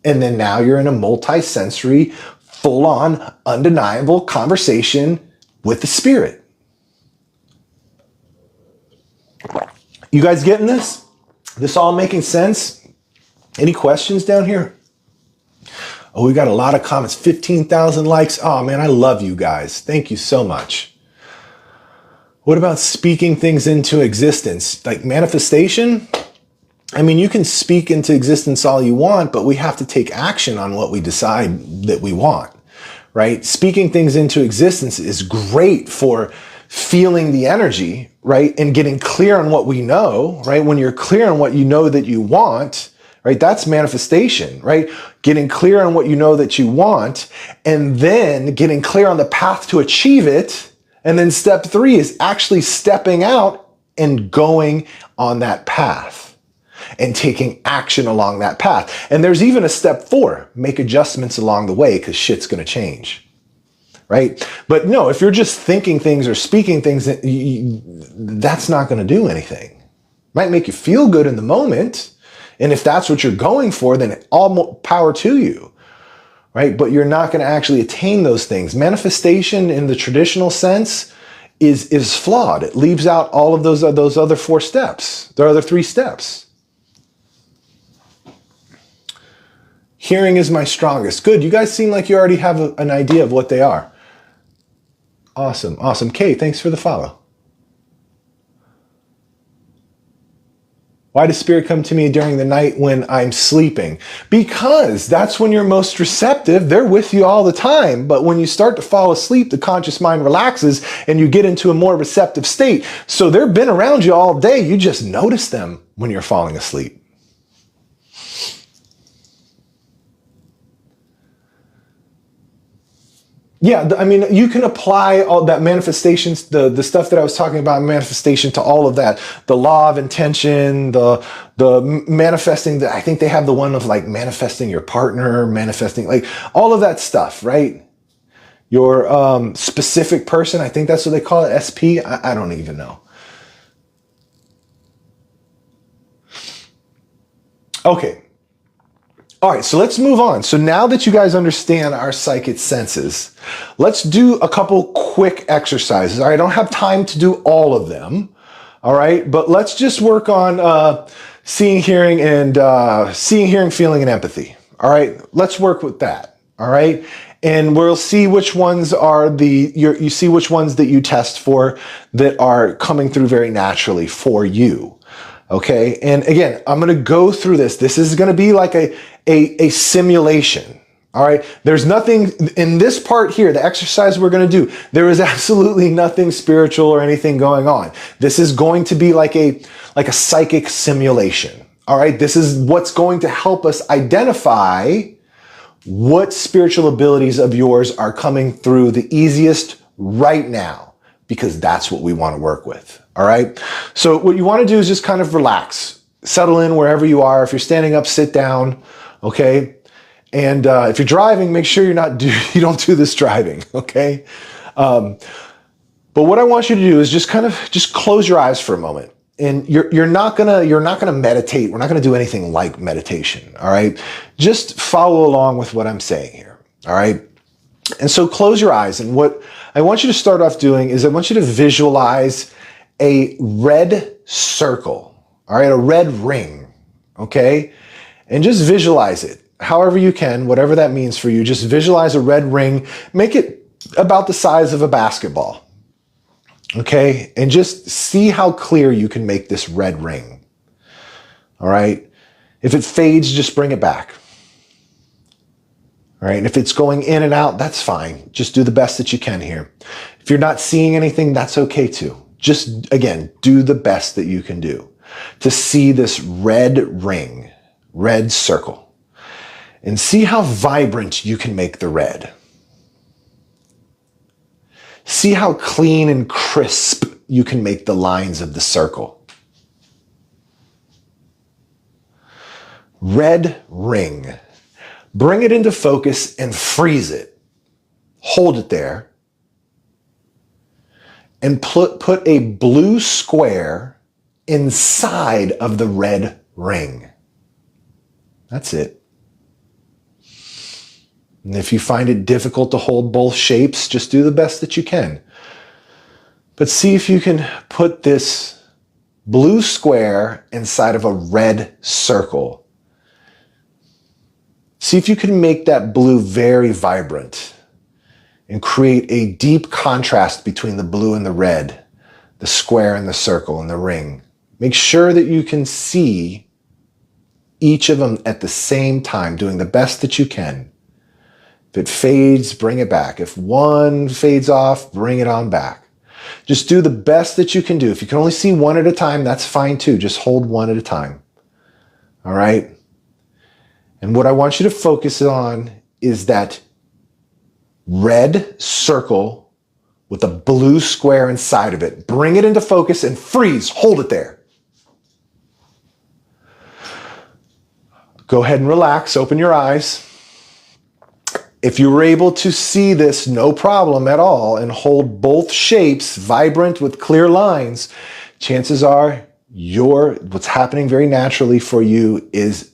And then now you're in a multi-sensory, full-on, undeniable conversation with the spirit. You guys getting this? This all making sense? Any questions down here? Oh, we got a lot of comments. 15,000 likes. Oh man, I love you guys. Thank you so much. What about speaking things into existence? Like manifestation? I mean, you can speak into existence all you want, but we have to take action on what we decide that we want, right? Speaking things into existence is great for feeling the energy, right? And getting clear on what we know, right? When you're clear on what you know that you want, right? That's manifestation, right? Getting clear on what you know that you want, and then getting clear on the path to achieve it. And then step 3 is actually stepping out and going on that path and taking action along that path. And there's even a step 4, make adjustments along the way because shit's going to change, right? But no, if you're just thinking things or speaking things, that's not going to do anything. Might make you feel good in the moment. And if that's what you're going for, then all power to you, right? But you're not going to actually attain those things. Manifestation in the traditional sense is flawed. It leaves out all of those other 4 steps. There are other 3 steps. Hearing is my strongest. Good. You guys seem like you already have an idea of what they are. Awesome. Awesome. Kay, thanks for the follow. Why does spirit come to me during the night when I'm sleeping? Because that's when you're most receptive. They're with you all the time. But when you start to fall asleep, the conscious mind relaxes and you get into a more receptive state. So they've been around you all day. You just notice them when you're falling asleep. Yeah, I mean, you can apply all that manifestations, the stuff that I was talking about, manifestation to all of that. The law of intention, the manifesting, I think they have the one of like manifesting your partner, manifesting like all of that stuff, right? Your specific person, I think that's what they call it, SP. I don't even know. Okay. All right, so let's move on. So now that you guys understand our psychic senses, let's do a couple quick exercises. All right, I don't have time to do all of them. All right, but let's just work on seeing, hearing, feeling, and empathy. All right, let's work with that. All right, and we'll see which ones are you see which ones that you test for that are coming through very naturally for you. Okay, and again, I'm going to go through this. This is going to be like a simulation. All right, there's nothing in this part here, the exercise we're going to do. There is absolutely nothing spiritual or anything going on. This is going to be like a psychic simulation. All right, this is what's going to help us identify what spiritual abilities of yours are coming through the easiest right now, because that's what we want to work with. All right. So what you want to do is just kind of relax, settle in wherever you are. If you're standing up, sit down. Okay. And if you're driving, make sure you don't do this driving. Okay. But what I want you to do is just close your eyes for a moment. And you're not gonna meditate. We're not gonna do anything like meditation. All right. Just follow along with what I'm saying here. All right. And so close your eyes. And what I want you to start off doing is I want you to visualize a red circle, all right, a red ring, okay? And just visualize it however you can, whatever that means for you. Just visualize a red ring, make it about the size of a basketball, okay? And just see how clear you can make this red ring, all right? If it fades, just bring it back. All right, and if it's going in and out, that's fine. Just do the best that you can here. If you're not seeing anything, that's okay too. Just, again, do the best that you can do to see this red ring, red circle, and see how vibrant you can make the red. See how clean and crisp you can make the lines of the circle. Red ring. Bring it into focus and freeze it. Hold it there. And put a blue square inside of the red ring. That's it. And if you find it difficult to hold both shapes, just do the best that you can. But see if you can put this blue square inside of a red circle. See if you can make that blue very vibrant and create a deep contrast between the blue and the red, the square and the circle and the ring. Make sure that you can see each of them at the same time, doing the best that you can. If it fades, bring it back. If one fades off, bring it on back. Just do the best that you can do. If you can only see one at a time, that's fine too. Just hold one at a time. All right? And what I want you to focus on is that red circle with a blue square inside of it. Bring it into focus and freeze. Hold it there. Go ahead and relax. Open your eyes. If you were able to see this, no problem at all, and hold both shapes vibrant with clear lines, chances are what's happening very naturally for you is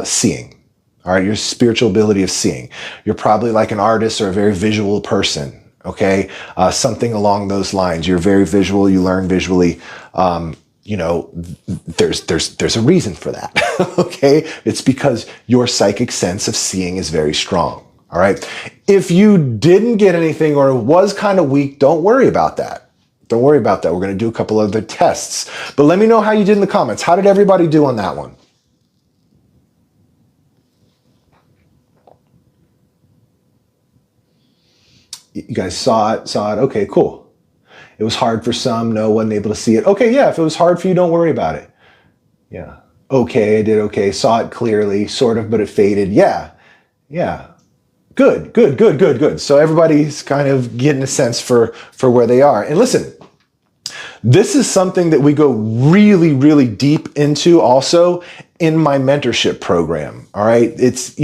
seeing. All right, your spiritual ability of seeing. You're probably like an artist or a very visual person. Okay, something along those lines. You're very visual. You learn visually. There's a reason for that. Okay, it's because your psychic sense of seeing is very strong. All right. If you didn't get anything or it was kind of weak, don't worry about that. Don't worry about that. We're going to do a couple other tests. But let me know how you did in the comments. How did everybody do on that one? You guys saw it. Okay, cool. It was hard for some. No, wasn't able to see it. Okay, yeah, if it was hard for you, don't worry about it. Yeah. Okay, I did okay. Saw it clearly, sort of, but it faded. Yeah. Good. So everybody's kind of getting a sense for where they are. And listen, this is something that we go really, really deep into also in my mentorship program. All right. It's,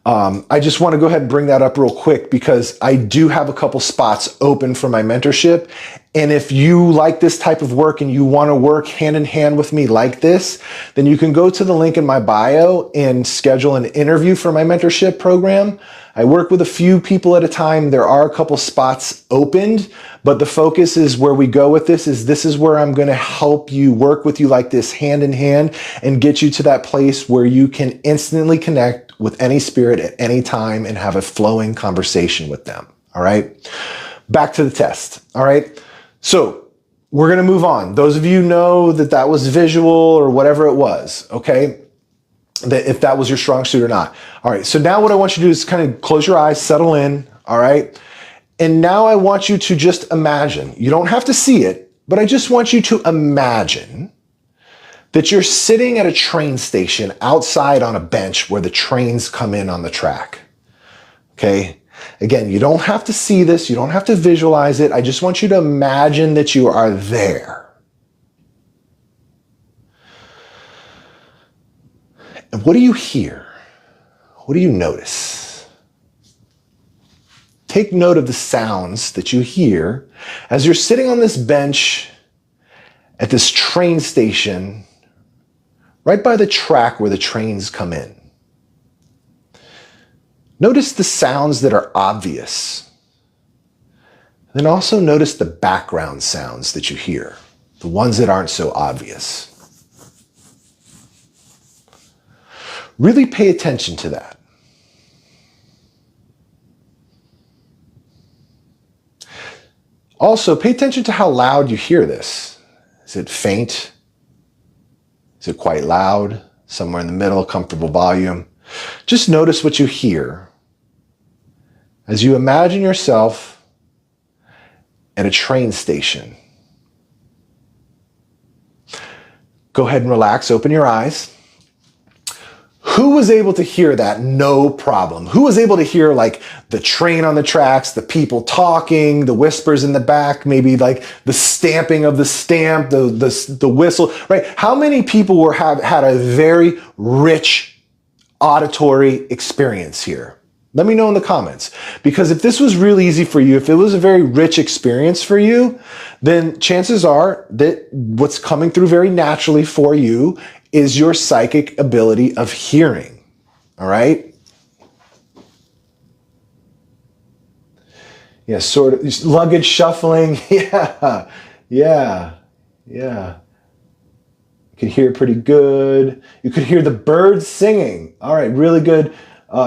I just want to go ahead and bring that up real quick because I do have a couple spots open for my mentorship. And if you like this type of work and you want to work hand in hand with me like this, then you can go to the link in my bio and schedule an interview for my mentorship program. I work with a few people at a time. There are a couple spots opened, but the focus is where we go with this is where I'm going to help you work with you like this hand in hand and get you to that place where you can instantly connect with any spirit at any time and have a flowing conversation with them. All right. Back to the test. All right. So we're going to move on. Those of you know that was visual or whatever it was. Okay. That if that was your strong suit or not. All right. So now what I want you to do is kind of close your eyes, settle in. All right. And now I want you to just imagine. You don't have to see it, but I just want you to imagine that you're sitting at a train station outside on a bench where the trains come in on the track. Okay. Again, you don't have to see this. You don't have to visualize it. I just want you to imagine that you are there. And what do you hear? What do you notice? Take note of the sounds that you hear as you're sitting on this bench at this train station right by the track where the trains come in. Notice the sounds that are obvious. Then also notice the background sounds that you hear, the ones that aren't so obvious. Really pay attention to that. Also, pay attention to how loud you hear this. Is it faint? Is it quite loud? Somewhere in the middle, comfortable volume? Just notice what you hear as you imagine yourself at a train station. Go ahead and relax, open your eyes. Who was able to hear that? No problem. Who was able to hear like the train on the tracks, the people talking, the whispers in the back, maybe like the stamping of the stamp, the whistle, right? How many people had a very rich auditory experience here? Let me know in the comments. Because if this was really easy for you, if it was a very rich experience for you, then chances are that what's coming through very naturally for you is your psychic ability of hearing. All right? Yeah, sort of luggage shuffling. Yeah, yeah, yeah. You could hear it pretty good. You could hear the birds singing. All right, really good.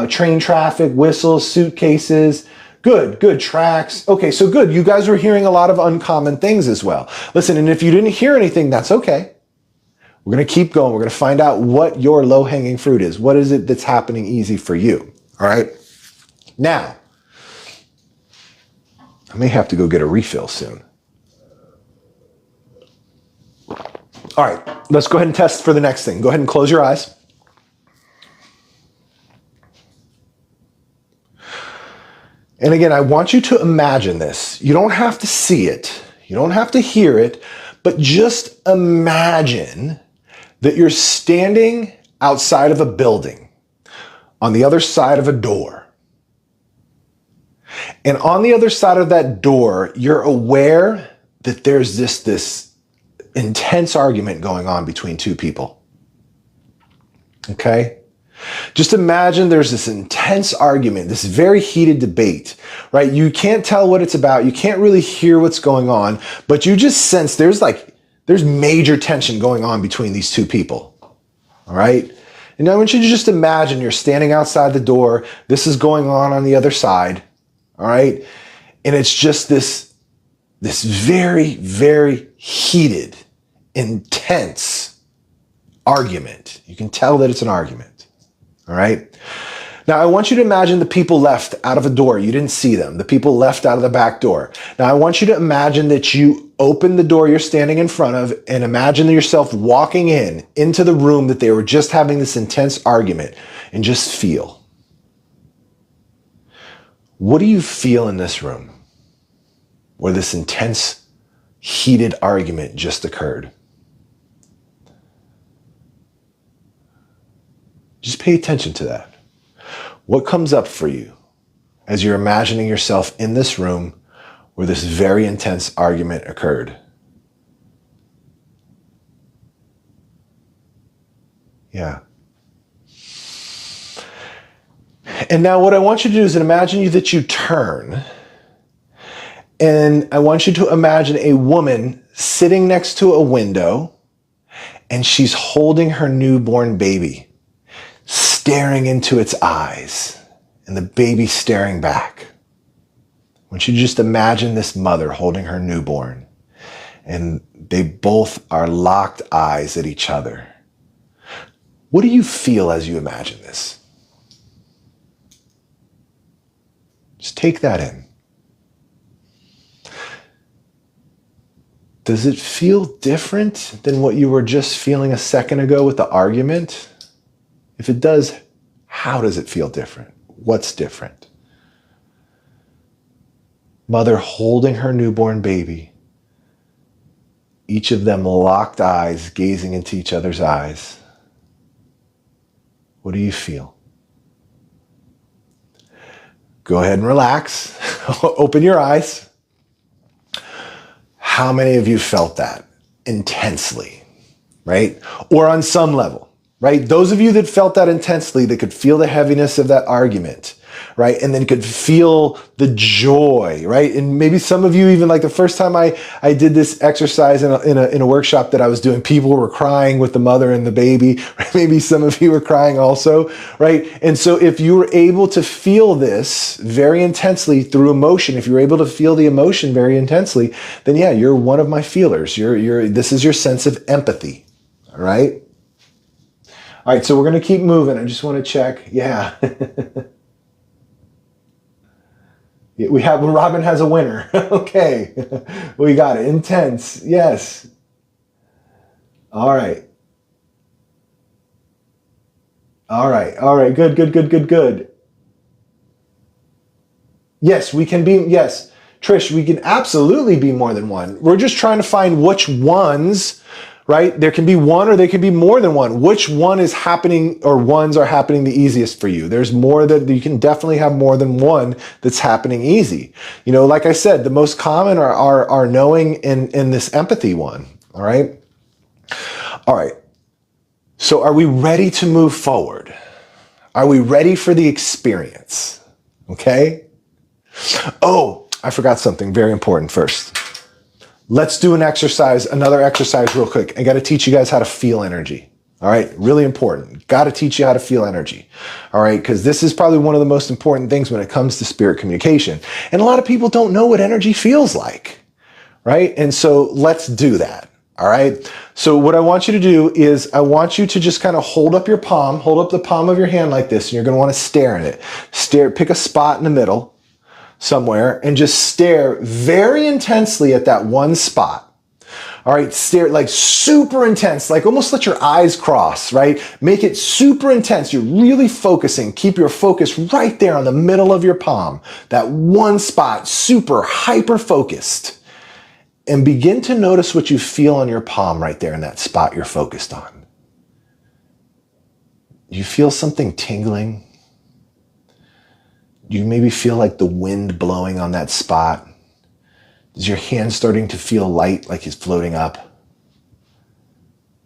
Train traffic, whistles, suitcases. Good, good tracks. Okay, so good. You guys were hearing a lot of uncommon things as well. Listen, and if you didn't hear anything, that's okay. We're going to keep going. We're going to find out what your low-hanging fruit is. What is it that's happening easy for you? All right. Now, I may have to go get a refill soon. All right, let's go ahead and test for the next thing. Go ahead and close your eyes. And again, I want you to imagine this. You don't have to see it. You don't have to hear it, but just imagine that you're standing outside of a building on the other side of a door. And on the other side of that door, you're aware that there's this intense argument going on between two people. Okay? Just imagine there's this intense argument, this very heated debate, right? You can't tell what it's about. You can't really hear what's going on, but you just sense there's major tension going on between these two people. All right? And I want you to just imagine you're standing outside the door. This is going on the other side. All right? And it's just this very, very heated, intense argument. You can tell that it's an argument. All right. Now, I want you to imagine the people left out of a door. You didn't see them. The people left out of the back door. Now, I want you to imagine that you open the door you're standing in front of and imagine yourself walking into the room that they were just having this intense argument, and just feel. What do you feel in this room where this intense, heated argument just occurred? Just pay attention to that. What comes up for you as you're imagining yourself in this room where this very intense argument occurred? Yeah. And now what I want you to do is imagine that you turn, and I want you to imagine a woman sitting next to a window, and she's holding her newborn baby, staring into its eyes, and the baby staring back. I want you to just imagine this mother holding her newborn, and they both are locked eyes at each other. What do you feel as you imagine this? Just take that in. Does it feel different than what you were just feeling a second ago with the argument? If it does, how does it feel different? What's different? Mother holding her newborn baby, each of them locked eyes, gazing into each other's eyes. What do you feel? Go ahead and relax. Open your eyes. How many of you felt that intensely, right? Or on some level? Right? Those of you that felt that intensely, that could feel the heaviness of that argument, right? And then could feel the joy, right? And maybe some of you, even like the first time I did this exercise in a workshop that I was doing, people were crying with the mother and the baby. Right? Maybe some of you were crying also, right? And so if you were able to feel this very intensely through emotion, if you were able to feel the emotion very intensely, then yeah, you're one of my feelers. This is your sense of empathy, all right? All right, so we're going to keep moving. I just want to check. Yeah. Robin has a winner. Okay. We got it. Intense. Yes. All right. All right. All right. Good. Yes, we can be. Yes. Trish, we can absolutely be more than one. We're just trying to find which ones, right? There can be one or there can be more than one. Which one is happening or ones are happening the easiest for you? There's more that you can definitely have more than one that's happening easy. You know, like I said, the most common are knowing and this empathy one. All right. All right. So are we ready to move forward? Are we ready for the experience? Okay. Oh, I forgot something very important first. Let's do an exercise, another exercise real quick. I got to teach you guys how to feel energy. All right, really important. Got to teach you how to feel energy. All right, because this is probably one of the most important things when it comes to spirit communication. And a lot of people don't know what energy feels like, right? And so let's do that. All right. So what I want you to do is I want you to just kind of hold up your palm, hold up the palm of your hand like this, and you're going to want to stare at it. Stare, pick a spot in the middle somewhere and just stare very intensely at that one spot. All right, stare like super intense, like almost let your eyes cross, right? Make it super intense. You're really focusing. Keep your focus right there on the middle of your palm, that one spot, super hyper focused. And begin to notice what you feel on your palm right there in that spot you're focused on. You feel something tingling? You maybe feel like the wind blowing on that spot. Is your hand starting to feel light, like it's floating up?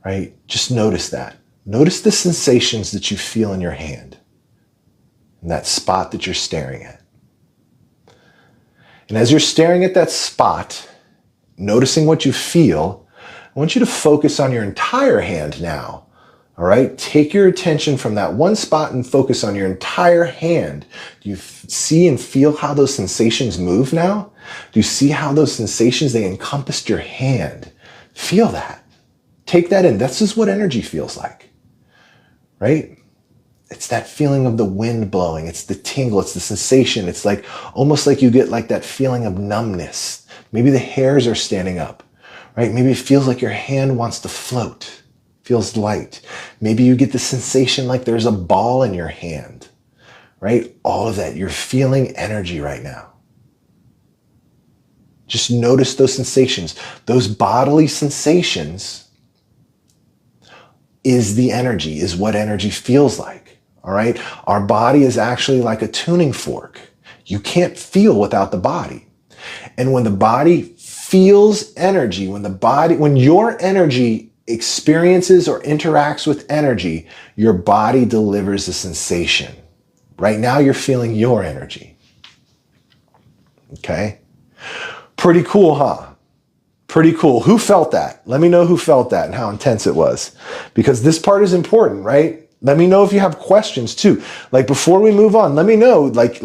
Right? Just notice that. Notice the sensations that you feel in your hand, in that spot that you're staring at. And as you're staring at that spot, noticing what you feel, I want you to focus on your entire hand now. All right, take your attention from that one spot and focus on your entire hand. Do you see and feel how those sensations move now? Do you see how those sensations, they encompassed your hand? Feel that. Take that in. This is what energy feels like, right? It's that feeling of the wind blowing. It's the tingle. It's the sensation. It's like almost like you get like that feeling of numbness. Maybe the hairs are standing up, right? Maybe it feels like your hand wants to float. Feels light. Maybe you get the sensation like there's a ball in your hand, right? All of that. You're feeling energy right now. Just notice those sensations. Those bodily sensations is the energy, is what energy feels like, all right? Our body is actually like a tuning fork. You can't feel without the body. And when the body feels energy, when your energy experiences or interacts with energy, your body delivers a sensation. Right now, you're feeling your energy. Okay? Pretty cool, huh? Pretty cool. Who felt that? Let me know who felt that and how intense it was. Because this part is important, right? Let me know if you have questions too. Like before we move on, let me know, like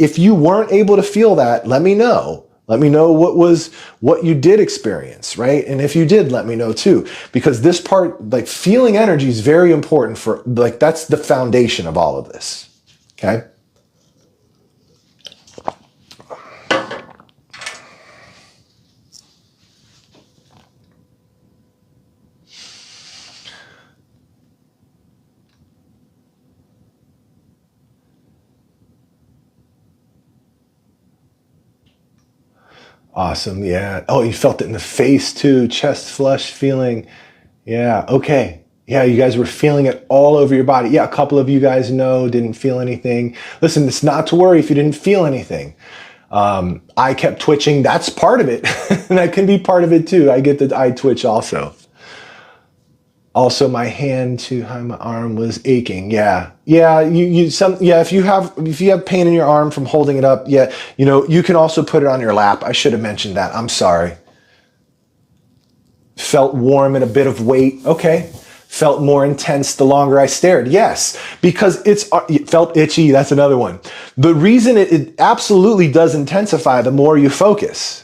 if you weren't able to feel that, let me know. Let me know what you did experience, right? And if you did, let me know too. Because this part, like feeling energy is very important for, like that's the foundation of all of this, okay? Awesome, yeah. Oh, you felt it in the face too, chest flush feeling. Yeah, okay. Yeah, you guys were feeling it all over your body. Yeah, a couple of you guys didn't feel anything. Listen, it's not to worry if you didn't feel anything. I kept twitching. That's part of it. That can be part of it too. I get the eye twitch also. Also, my hand to my arm was aching. Yeah. If you have pain in your arm from holding it up, yeah, you can also put it on your lap. I should have mentioned that. I'm sorry. Felt warm and a bit of weight. Okay. Felt more intense the longer I stared. Yes, because it felt itchy. That's another one. The reason it absolutely does intensify the more you focus.